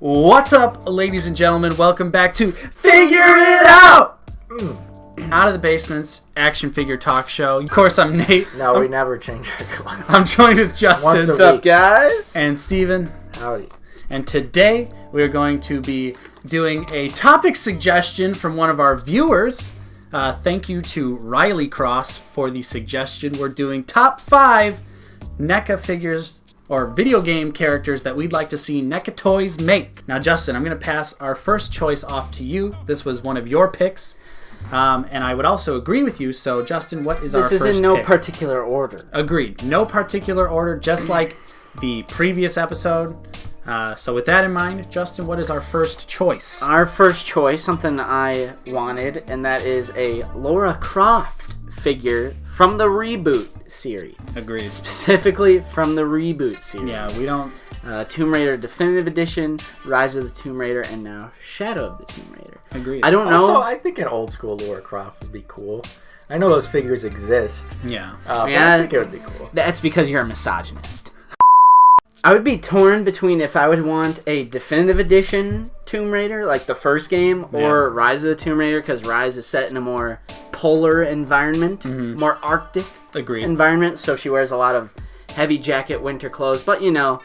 What's up, ladies and gentlemen? Welcome back to Figure It Out! Out of the Basement's action figure talk show. Of course, I'm Nate. No, we never change our clothes. I'm joined with Justin. What's up, guys? And Steven. Howdy. And today, we're going to be doing a topic suggestion from one of our viewers. Thank you to Riley Cross for the suggestion. We're doing top 5 NECA figures or video game characters that we'd like to see NECA Toys make. Now, Justin, I'm going to pass our first choice off to you. This was one of your picks, and I would also agree with you. So, Justin, what is our first pick? This is in no particular order. Agreed. No particular order, just like the previous episode. So with that in mind, Justin, what is our first choice? Our first choice, something I wanted, and that is a Lara Croft figure from the Reboot series. Agreed. Specifically from the Reboot series. Yeah, we don't... Tomb Raider Definitive Edition, Rise of the Tomb Raider, and now Shadow of the Tomb Raider. Agreed. I don't know... Also, I think an old school Lara Croft would be cool. I know those figures exist. Yeah. But I think it would be cool. That's because you're a misogynist. I would be torn between if I would want a Definitive Edition Tomb Raider, like the first game, or Rise of the Tomb Raider, because Rise is set in a more polar environment, more Arctic environment, so she wears a lot of heavy jacket winter clothes. But, you know,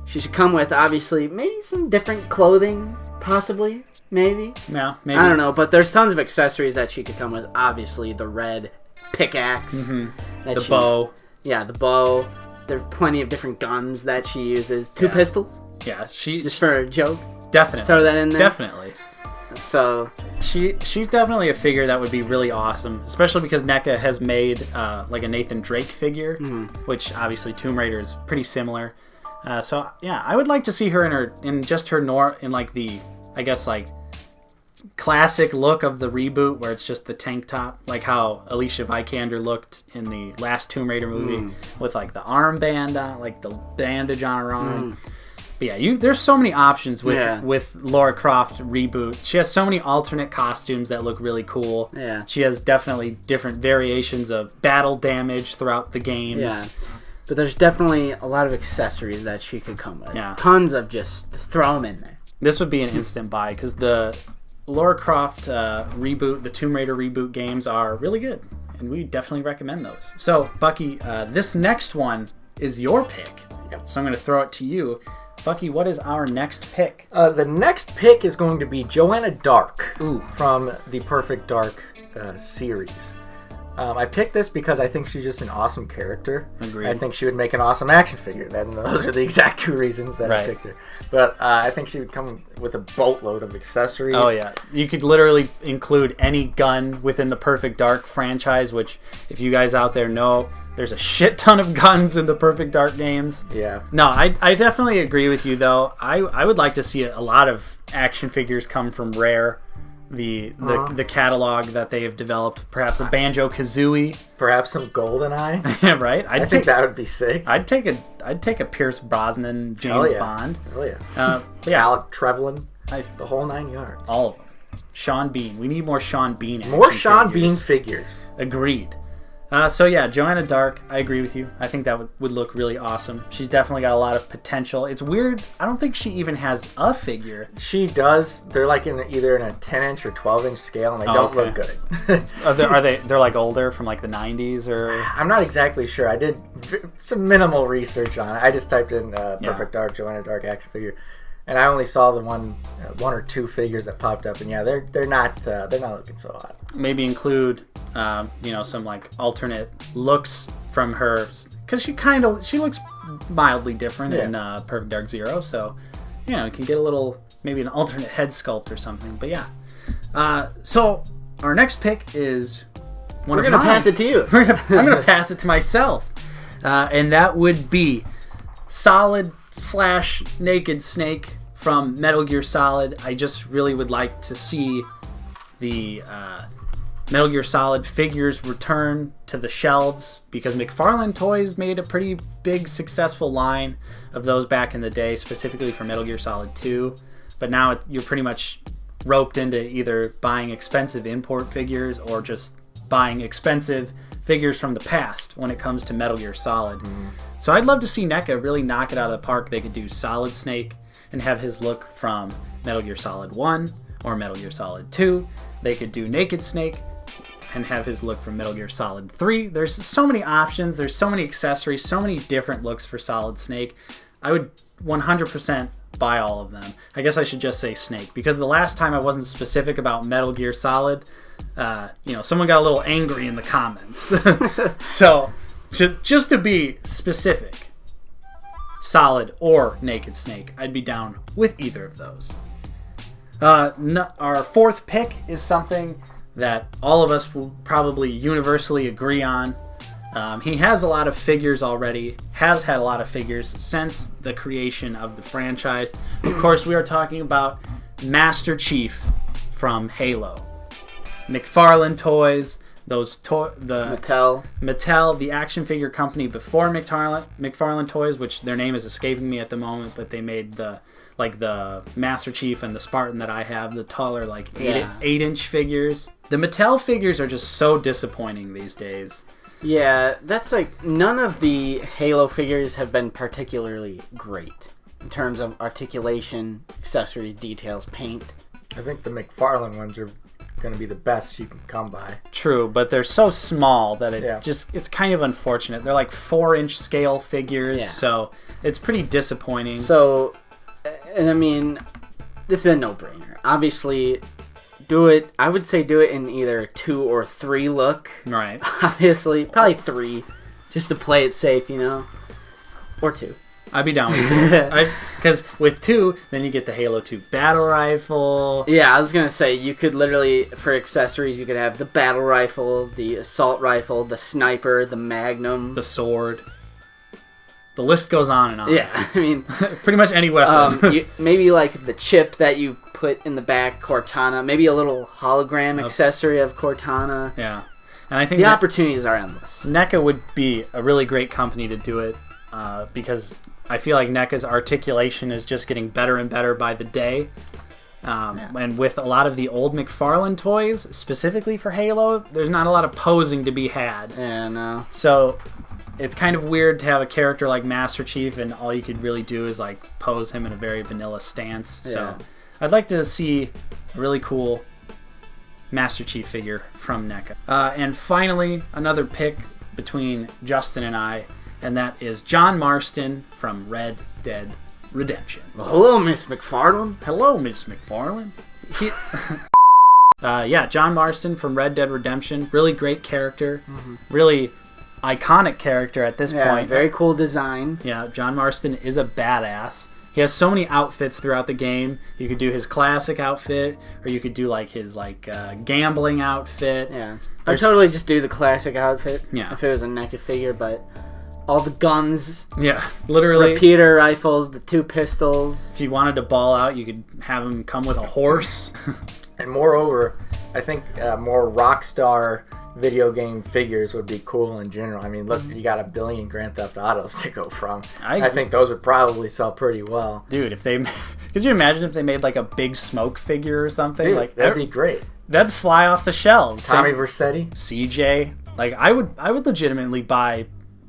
she should come with, obviously, maybe some different clothing, possibly, maybe. Yeah, maybe. I don't know, but there's tons of accessories that she could come with. Obviously, the red pickaxe. The bow. Yeah, the bow. There's plenty of different guns that she uses. Two pistols. Yeah, just for a joke. Definitely. Throw that in there. Definitely. So she's definitely a figure that would be really awesome, especially because NECA has made like a Nathan Drake figure, which obviously Tomb Raider is pretty similar. So yeah, I would like to see her in like the, I guess, like classic look of the reboot, where it's just the tank top, like how Alicia Vikander looked in the last Tomb Raider movie, with like the armband on, like the bandage on her arm. But yeah, there's so many options with Lara Croft reboot. She has so many alternate costumes that look really cool. Yeah, she has definitely different variations of battle damage throughout the games. Yeah, but there's definitely a lot of accessories that she could come with. Yeah, tons of just throw them in there. This would be an instant buy because the Lara Croft reboot, the Tomb Raider reboot games are really good, and we definitely recommend those. So, Bucky, this next one is your pick. Yep. So I'm going to throw it to you. Bucky, what is our next pick? The next pick is going to be Johanna Dark from the Perfect Dark series. I picked this because I think she's just an awesome character. Agreed. I think she would make an awesome action figure. Those are the exact two reasons that I picked her. But I think she would come with a boatload of accessories. Oh, yeah. You could literally include any gun within the Perfect Dark franchise, which, if you guys out there know, there's a shit ton of guns in the Perfect Dark games. Yeah. No, I definitely agree with you, though. I would like to see a lot of action figures come from Rare. The catalog that they have developed, perhaps a Banjo-Kazooie, perhaps some GoldenEye. Yeah, right. I think that would be sick. I'd take a Pierce Brosnan, James Bond. Oh yeah. Alec Trevelyan, the whole 9 yards. All of them. Sean Bean. We need more Sean Bean. More Sean Bean figures. Agreed. So yeah, Johanna Dark, I agree with you. I think that would look really awesome. She's definitely got a lot of potential. It's weird. I don't think she even has a figure. She does. They're like either in a 10-inch or 12-inch scale, and they don't look good. They're like older, from like the 90s, or? I'm not exactly sure. I did some minimal research on it. I just typed in Perfect Dark, Johanna Dark action figure, and I only saw the one or two figures that popped up, and yeah, they're not looking so hot. Maybe include some like alternate looks from her, because she looks mildly different in Perfect Dark Zero, so you can get a little, maybe an alternate head sculpt or something. But yeah, so our next pick is one of mine. We're gonna pass it to you. I'm gonna pass it to myself, and that would be Solid / Naked Snake from Metal Gear Solid. I just really would like to see the Metal Gear Solid figures return to the shelves, because McFarlane Toys made a pretty big successful line of those back in the day, specifically for Metal Gear Solid 2. But now you're pretty much roped into either buying expensive import figures or just buying expensive figures from the past when it comes to Metal Gear Solid. So I'd love to see NECA really knock it out of the park. They could do Solid Snake, and have his look from Metal Gear Solid 1 or Metal Gear Solid 2. They could do Naked Snake and have his look from Metal Gear Solid 3. There's so many options. There's so many accessories, so many different looks for Solid Snake. I would 100% buy all of them. I guess I should just say Snake, because the last time I wasn't specific about Metal Gear Solid, someone got a little angry in the comments. So, just to be specific, Solid or Naked Snake, I'd be down with either of those. Our fourth pick is something that all of us will probably universally agree on. He has a lot of figures already, has had a lot of figures since the creation of the franchise. Of course, we are talking about Master Chief from Halo. McFarlane Toys, Mattel, the action figure company before McFarlane Toys, which their name is escaping me at the moment, but they made the Master Chief and the Spartan that I have, the taller 8-inch figures. The Mattel figures are just so disappointing these days. Yeah, that's none of the Halo figures have been particularly great in terms of articulation, accessories, details, paint. I think the McFarlane ones are going to be the best you can come by. True, but they're so small that it's kind of unfortunate. They're 4-inch scale figures, so it's pretty disappointing. So, and I mean, this is a no-brainer. Obviously, I would say do it in either 2 or 3 look. Right. Obviously, probably 3, just to play it safe, or 2. I'd be down with 2. Because with 2, then you get the Halo 2 battle rifle. Yeah, I was going to say, you could literally, for accessories, you could have the battle rifle, the assault rifle, the sniper, the magnum. The sword. The list goes on and on. Yeah, I mean... pretty much any weapon. Maybe the chip that you put in the back, Cortana. Maybe a little hologram accessory of Cortana. Yeah. And I think the opportunities are endless. NECA would be a really great company to do it, because I feel like NECA's articulation is just getting better and better by the day. And with a lot of the old McFarlane toys, specifically for Halo, there's not a lot of posing to be had. Yeah, no. So it's kind of weird to have a character like Master Chief and all you could really do is pose him in a very vanilla stance. Yeah. So I'd like to see a really cool Master Chief figure from NECA. And finally, another pick between Justin and I, and that is John Marston from Red Dead Redemption. Well, hello, Miss McFarlane. Hello, Miss McFarlane. John Marston from Red Dead Redemption. Really great character. Mm-hmm. Really iconic character at this point. Very cool design. Yeah, John Marston is a badass. He has so many outfits throughout the game. You could do his classic outfit, or you could do his gambling outfit. Yeah, I'd totally just do the classic outfit. Yeah, if it was a NECA figure, but all the guns. Yeah, literally. Repeater rifles, the 2 pistols. If you wanted to ball out, you could have him come with a horse. And moreover, I think more Rockstar video game figures would be cool in general. I mean, look, you got 1 billion Grand Theft Autos to go from. I think those would probably sell pretty well. Dude, could you imagine if they made a big smoke figure or something? Dude, that'd be great. That'd fly off the shelves. Tommy Vercetti, CJ. I would legitimately buy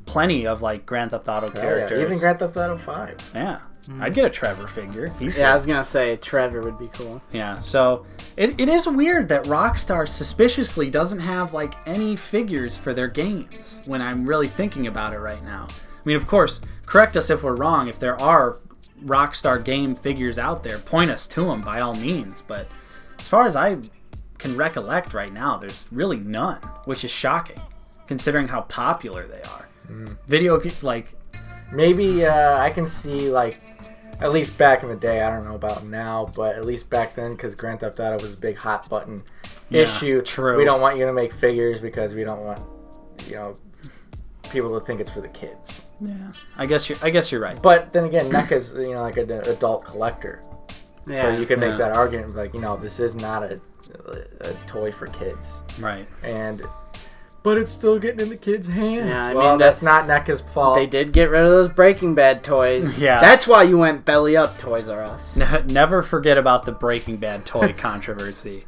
plenty of Grand Theft Auto characters. Yeah. Even Grand Theft Auto 5. Yeah. I'd get a Trevor figure. I was going to say Trevor would be cool. Yeah, so it is weird that Rockstar suspiciously doesn't have any figures for their games when I'm really thinking about it right now. I mean, of course, correct us if we're wrong. If there are Rockstar game figures out there, point us to them by all means. But as far as I can recollect right now, there's really none, which is shocking considering how popular they are. Video maybe I can see at least back in the day, I don't know about now, but at least back then, because Grand Theft Auto was a big hot button issue. True. We don't want you to make figures because we don't want people to think it's for the kids. Yeah, I guess you're right. But then again, NECA's an adult collector, so you can make that argument this is not a toy for kids, right? But it's still getting in the kids' hands. Yeah, I mean, that's not NECA's fault. They did get rid of those Breaking Bad toys. Yeah. That's why you went belly up, Toys R Us. Never forget about the Breaking Bad toy controversy.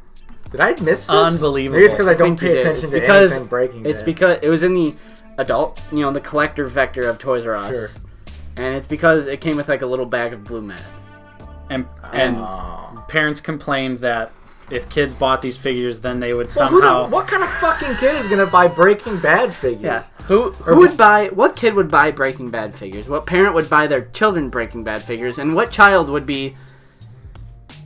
Did I miss this? Unbelievable. Maybe it's because I don't pay attention to anything Breaking Bad. It's because it was in the adult, the collector vector of Toys R Us. Sure. And it's because it came with a little bag of blue meth. and parents complained that if kids bought these figures, then they would What kind of fucking kid is gonna buy Breaking Bad figures? Yeah. Who would buy? What kid would buy Breaking Bad figures? What parent would buy their children Breaking Bad figures? And what child would be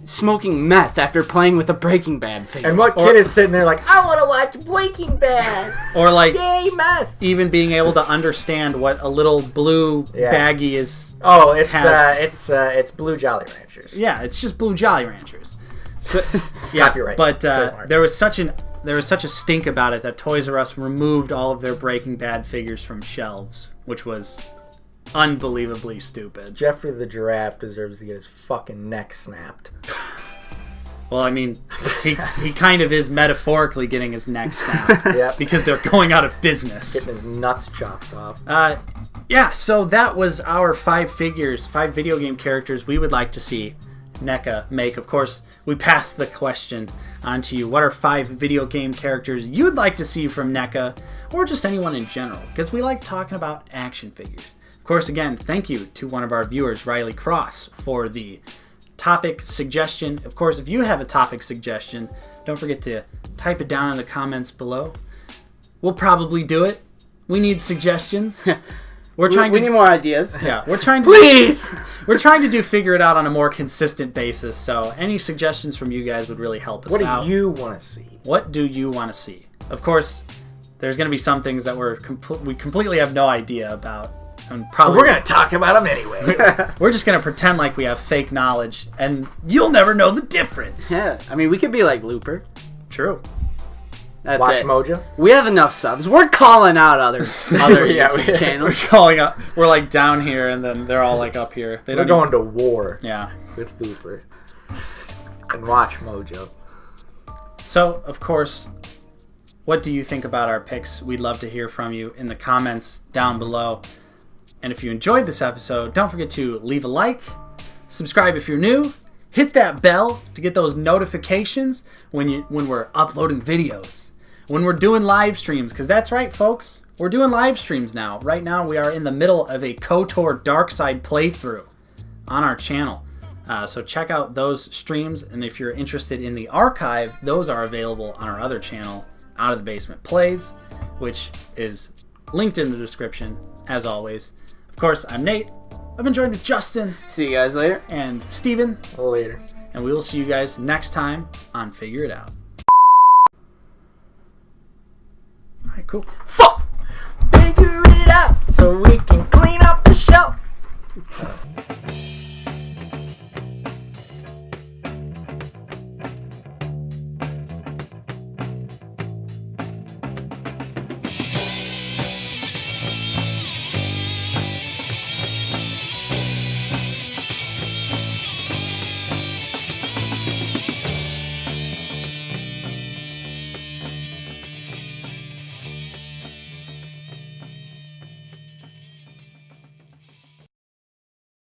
smoking meth after playing with a Breaking Bad figure? And what kid is sitting there like, I want to watch Breaking Bad? Or like, yay, meth! Even being able to understand what a little blue baggie is. Oh, it's Blue Jolly Ranchers. Yeah, it's just Blue Jolly Ranchers. So, yeah, copyright. But there was such a stink about it that Toys R Us removed all of their Breaking Bad figures from shelves, which was unbelievably stupid. Jeffrey the Giraffe deserves to get his fucking neck snapped. Well, I mean, he kind of is metaphorically getting his neck snapped because they're going out of business. Getting his nuts chopped off. Yeah, so that was our 5 video game characters we would like to see NECA make. Of course, we passed the question on to you. What are 5 video game characters you'd like to see from NECA, or just anyone in general? Because we like talking about action figures. Of course, again, thank you to one of our viewers, Riley Cross, for the topic suggestion. Of course, if you have a topic suggestion, don't forget to type it down in the comments below. We'll probably do it. We need suggestions. We need more ideas. Yeah, we're trying to please. We're trying to figure it out on a more consistent basis. So any suggestions from you guys would really help us out. What do you want to see? What do you want to see? Of course, there's going to be some things that we completely have no idea about, and probably we're going to talk about them anyway. We're just going to pretend like we have fake knowledge, and you'll never know the difference. Yeah, I mean, we could be like Looper. True. That's Watch it. Mojo. We have enough subs. We're calling out other YouTube channels. We're calling up. We're like down here, and then they're all like up here. They're going to war. Yeah. With Looper. And Watch Mojo. So, of course, what do you think about our picks? We'd love to hear from you in the comments down below. And if you enjoyed this episode, don't forget to leave a like, subscribe if you're new, hit that bell to get those notifications when we're uploading videos, when we're doing live streams, because that's right, folks. We're doing live streams now. Right now, we are in the middle of a KOTOR Dark Side playthrough on our channel. So check out those streams, and if you're interested in the archive, those are available on our other channel, Out of the Basement Plays, which is linked in the description, as always. Of course, I'm Nate. I've been joined with Justin. See you guys later. And Steven. Later. And we will see you guys next time on Figure It Out. Alright, cool. Figure it out so we can clean up the shelf.